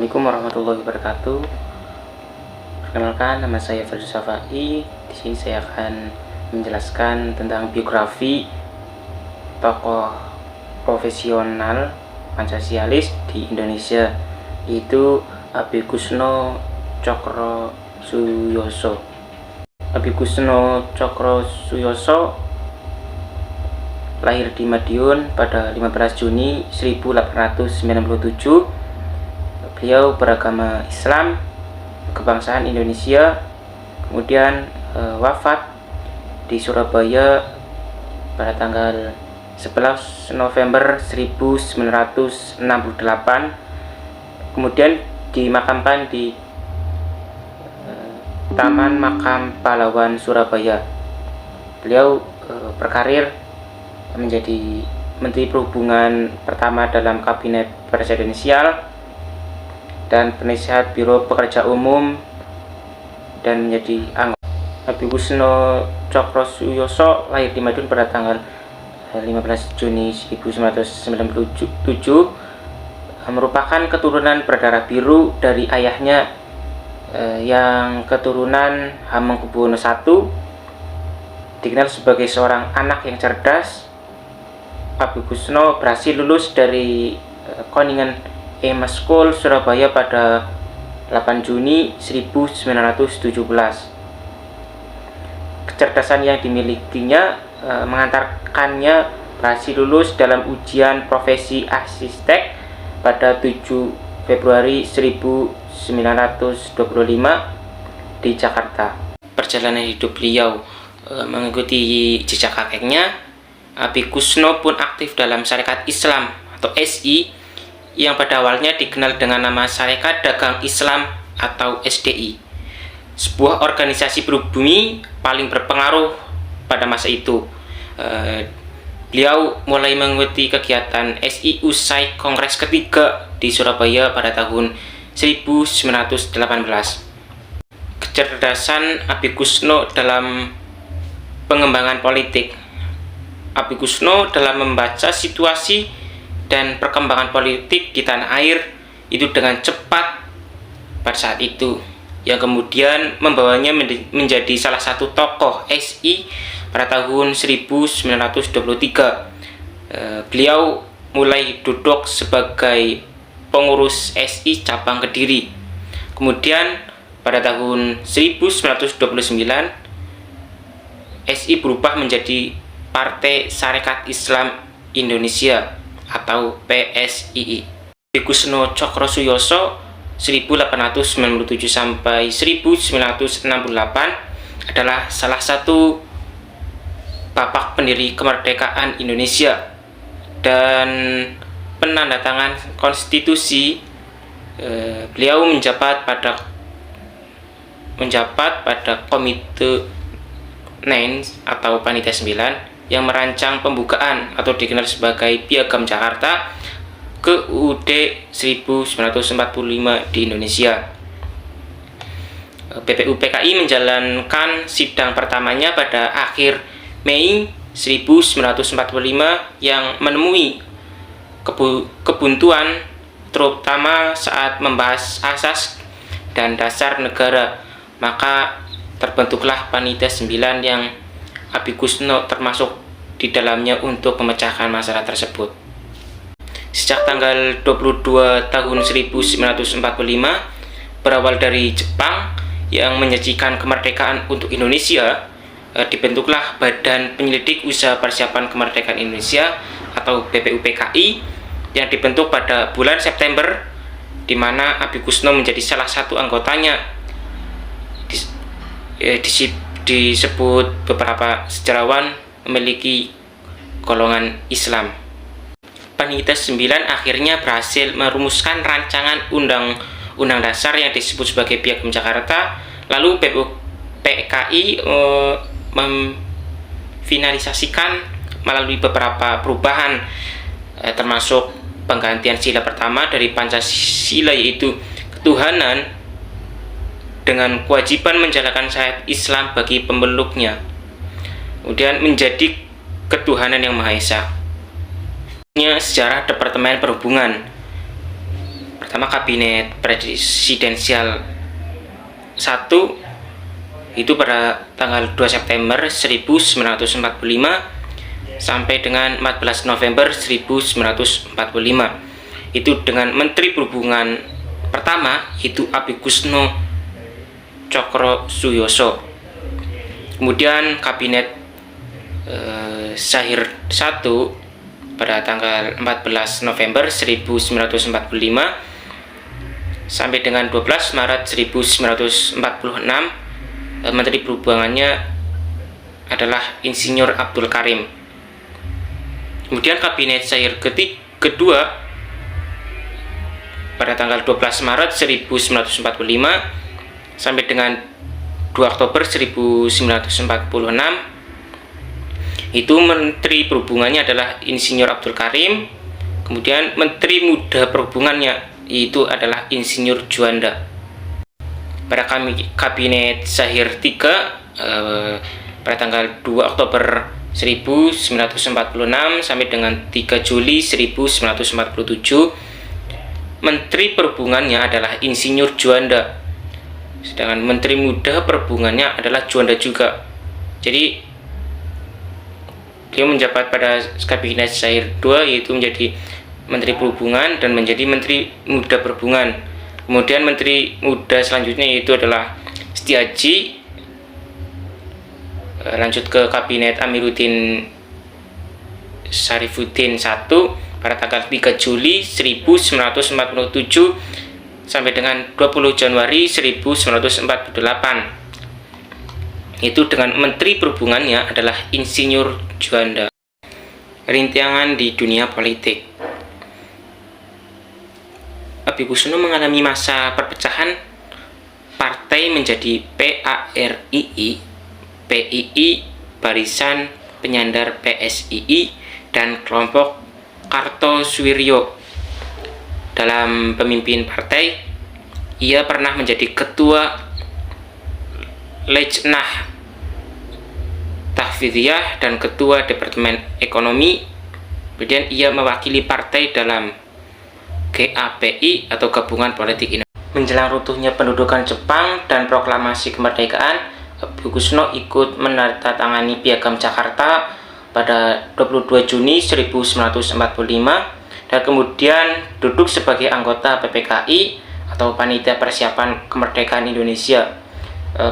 Assalamualaikum warahmatullahi wabarakatuh. Perkenalkan, nama saya Fadil Safai. Di sini saya akan menjelaskan tentang biografi tokoh profesional Pancasialis di Indonesia, yaitu Abikusno Cokrosuyosho. Abikusno Cokrosuyosho lahir di Madiun pada 15 Juni 1897. Beliau beragama Islam, kebangsaan Indonesia, kemudian wafat di Surabaya pada tanggal 11 November 1968, kemudian dimakamkan di Taman Makam Pahlawan Surabaya. Beliau berkarir menjadi Menteri Perhubungan pertama dalam Kabinet Presidensial dan penasihat Biro Pekerja Umum, dan menjadi anggota. Abikusno Cokrosuyosho lahir di Madiun pada tanggal 15 Juni 1997, merupakan keturunan berdarah biru dari ayahnya yang keturunan Hamengkubuwono I. Dikenal sebagai seorang anak yang cerdas, Abikusno berhasil lulus dari Koningen EMA School Surabaya pada 8 Juni 1917. Kecerdasan yang dimilikinya mengantarkannya berhasil lulus dalam ujian profesi arsitek pada 7 Februari 1925 di Jakarta. Perjalanan hidup beliau mengikuti jejak kakeknya. Abikusno pun aktif dalam Sarekat Islam atau SI, yang pada awalnya dikenal dengan nama Sarekat Dagang Islam atau SDI, sebuah organisasi pribumi paling berpengaruh pada masa itu. Beliau mulai mengikuti kegiatan SI usai Kongres ketiga di Surabaya pada tahun 1918. Kecerdasan Abikusno dalam pengembangan politik. Abikusno dalam membaca situasi dan perkembangan politik di tanah air itu dengan cepat pada saat itu, yang kemudian membawanya menjadi salah satu tokoh SI pada tahun 1923. Beliau mulai duduk sebagai pengurus SI cabang Kediri. Kemudian pada tahun 1929 SI berubah menjadi Partai Sarekat Islam Indonesia atau PSII. Abikusno Cokrosuyosho 1897 sampai 1968 adalah salah satu bapak pendiri kemerdekaan Indonesia dan penandatangan konstitusi. Beliau menjabat pada Komite 9 atau Panitia 9 yang merancang pembukaan atau dikenal sebagai Piagam Jakarta ke UUD 1945 di Indonesia. BPUPKI menjalankan sidang pertamanya pada akhir Mei 1945 yang menemui kebuntuan terutama saat membahas asas dan dasar negara. Maka terbentuklah Panitia 9 yang Abikusno termasuk di dalamnya untuk memecahkan masalah tersebut. Sejak tanggal 22 tahun 1945, berawal dari Jepang yang menyajikan kemerdekaan untuk Indonesia, dibentuklah Badan Penyelidik Usaha Persiapan Kemerdekaan Indonesia atau BPUPKI yang dibentuk pada bulan September, di mana Abikusno menjadi salah satu anggotanya. Disebut beberapa sejarawan memiliki golongan Islam. Panitia 9 akhirnya berhasil merumuskan rancangan undang-undang dasar yang disebut sebagai Piagam Jakarta. Lalu BPUPKI memfinalisasikan melalui beberapa perubahan, termasuk penggantian sila pertama dari Pancasila, yaitu ketuhanan, dengan kewajiban menjalankan syariat Islam bagi pemeluknya, kemudian menjadi ketuhanan yang Maha Esa. Sejarah Departemen Perhubungan. Pertama, Kabinet Presidensial 1 itu pada tanggal 2 September 1945 sampai dengan 14 November 1945. Itu dengan Menteri Perhubungan pertama itu Abhikusno Cokrosuyoso. Kemudian Kabinet Sahir 1 pada tanggal 14 November 1945 sampai dengan 12 Maret 1946. Menteri Perhubungannya adalah Insinyur Abdul Karim. Kemudian Kabinet Sahir kedua pada tanggal 12 Maret 1945 sampai dengan 2 Oktober 1946. Itu Menteri Perhubungannya adalah Insinyur Abdul Karim. Kemudian Menteri Muda Perhubungannya itu adalah Insinyur Juanda. Pada Kabinet Sahir 3 pada tanggal 2 Oktober 1946 sampai dengan 3 Juli 1947, Menteri Perhubungannya adalah Insinyur Juanda. Sedangkan Menteri Muda Perhubungannya adalah Juanda juga. Jadi dia menjabat pada Kabinet Sahir 2 yaitu menjadi Menteri Perhubungan dan menjadi Menteri Muda Perhubungan. Kemudian Menteri Muda selanjutnya yaitu adalah Setiaji. Lanjut ke Kabinet Amiruddin Syarifuddin 1 pada tanggal 3 Juli 1947 sampai dengan 20 Januari 1948. Itu dengan Menteri Perhubungannya adalah Insinyur Juanda. Rintangan di dunia politik. Abhikusno mengalami masa perpecahan partai menjadi PARII, PII, Barisan Penyandar PSII, dan kelompok Kartosuwiryo. Dalam pemimpin partai, ia pernah menjadi ketua Lejnah Tahfidziyah dan ketua Departemen Ekonomi. Kemudian ia mewakili partai dalam GAPI atau Gabungan Politik Indonesia. Menjelang runtuhnya pendudukan Jepang dan proklamasi kemerdekaan, Abhikusno ikut menandatangani Piagam Jakarta pada 22 Juni 1945 dan kemudian duduk sebagai anggota PPKI atau Panitia Persiapan Kemerdekaan Indonesia.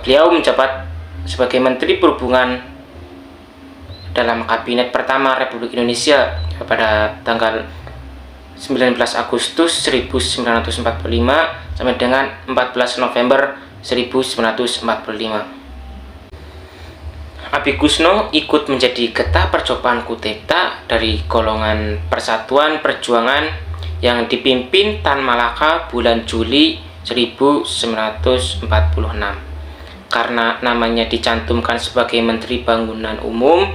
Beliau menjabat sebagai Menteri Perhubungan dalam Kabinet pertama Republik Indonesia pada tanggal 19 Agustus 1945 sampai dengan 14 November 1945. Abhikusno ikut menjadi getah percobaan kudeta dari golongan Persatuan Perjuangan yang dipimpin Tan Malaka bulan Juli 1946. Karena namanya dicantumkan sebagai Menteri Bangunan Umum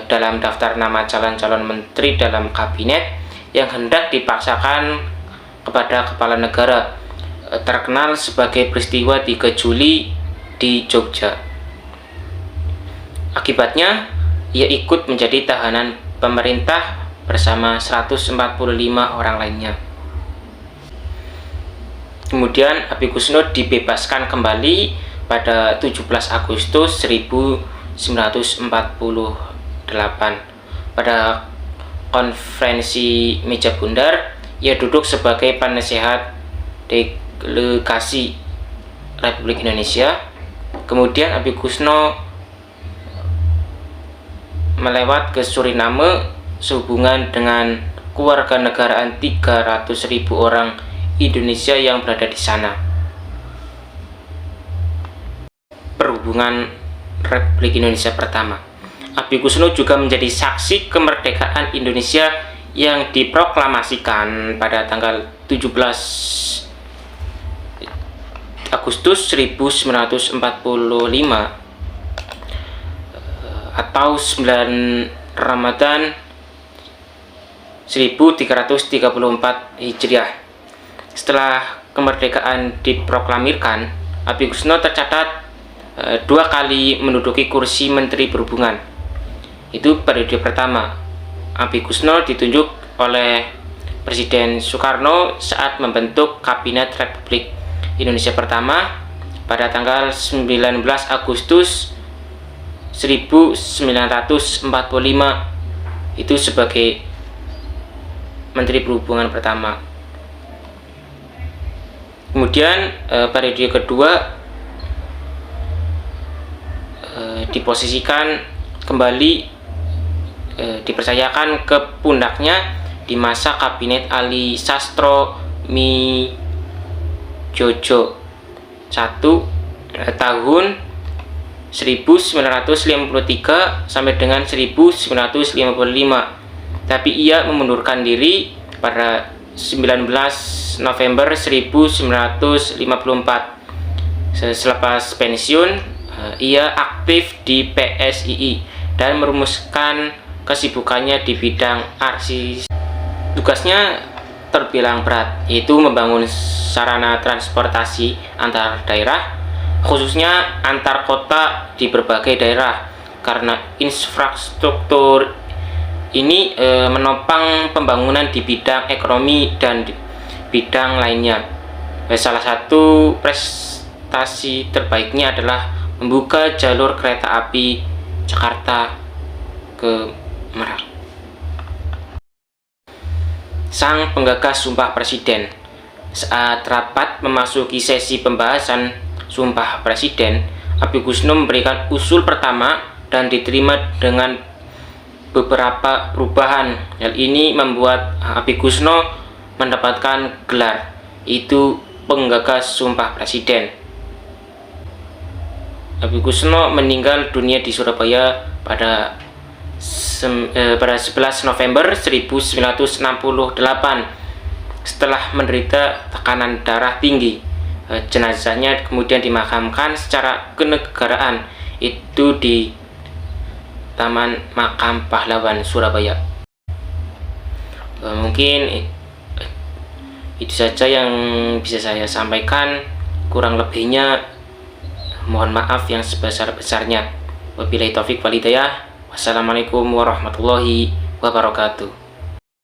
dalam daftar nama calon-calon menteri dalam kabinet yang hendak dipaksakan kepada kepala negara, terkenal sebagai peristiwa 3 Juli di Jogja. Akibatnya, ia ikut menjadi tahanan pemerintah bersama 145 orang lainnya. Kemudian Abhikusno dibebaskan kembali pada 17 Agustus 1948 pada konferensi meja bundar. Ia duduk sebagai penasehat delegasi Republik Indonesia. Kemudian Abhikusno melewat ke Suriname sehubungan dengan kewarganegaraan 300.000 orang Indonesia yang berada di sana. Perhubungan Republik Indonesia pertama. Abhikusno juga menjadi saksi kemerdekaan Indonesia yang diproklamasikan pada tanggal 17 Agustus 1945 atau 9 Ramadan 1334 Hijriah. Setelah kemerdekaan diproklamirkan, Abhikusno tercatat 2 kali menduduki kursi Menteri Perhubungan. Itu periode pertama. Abhikusno ditunjuk oleh Presiden Soekarno saat membentuk Kabinet Republik Indonesia pertama pada tanggal 19 Agustus 1945 itu sebagai Menteri Perhubungan pertama. Kemudian periode kedua diposisikan kembali dipercayakan ke pundaknya di masa Kabinet Ali Sastro Midjojo tahun 1953 sampai dengan 1955, tapi ia mengundurkan diri pada 19 November 1954. Selepas pensiun, ia aktif di PSII dan merumuskan kesibukannya di bidang arsitektur. Tugasnya terbilang berat, yaitu membangun sarana transportasi antar daerah, khususnya antar kota di berbagai daerah, karena infrastruktur ini menopang pembangunan di bidang ekonomi dan bidang lainnya. Salah satu prestasi terbaiknya adalah membuka jalur kereta api Jakarta ke Merak. Sang penggagas Sumpah Presiden. Saat rapat memasuki sesi pembahasan Sumpah Presiden, Abikusno memberikan usul pertama dan diterima dengan beberapa perubahan. Hal ini membuat Abikusno mendapatkan gelar, itu penggagas Sumpah Presiden. Abikusno meninggal dunia di Surabaya pada 11 November 1968 setelah menderita tekanan darah tinggi. Jenazahnya kemudian dimakamkan secara kenegaraan itu di Taman Makam Pahlawan Surabaya. Mungkin itu saja yang bisa saya sampaikan, kurang lebihnya mohon maaf yang sebesar-besarnya. Wabillahi taufik wal hidayah. Wassalamualaikum warahmatullahi wabarakatuh.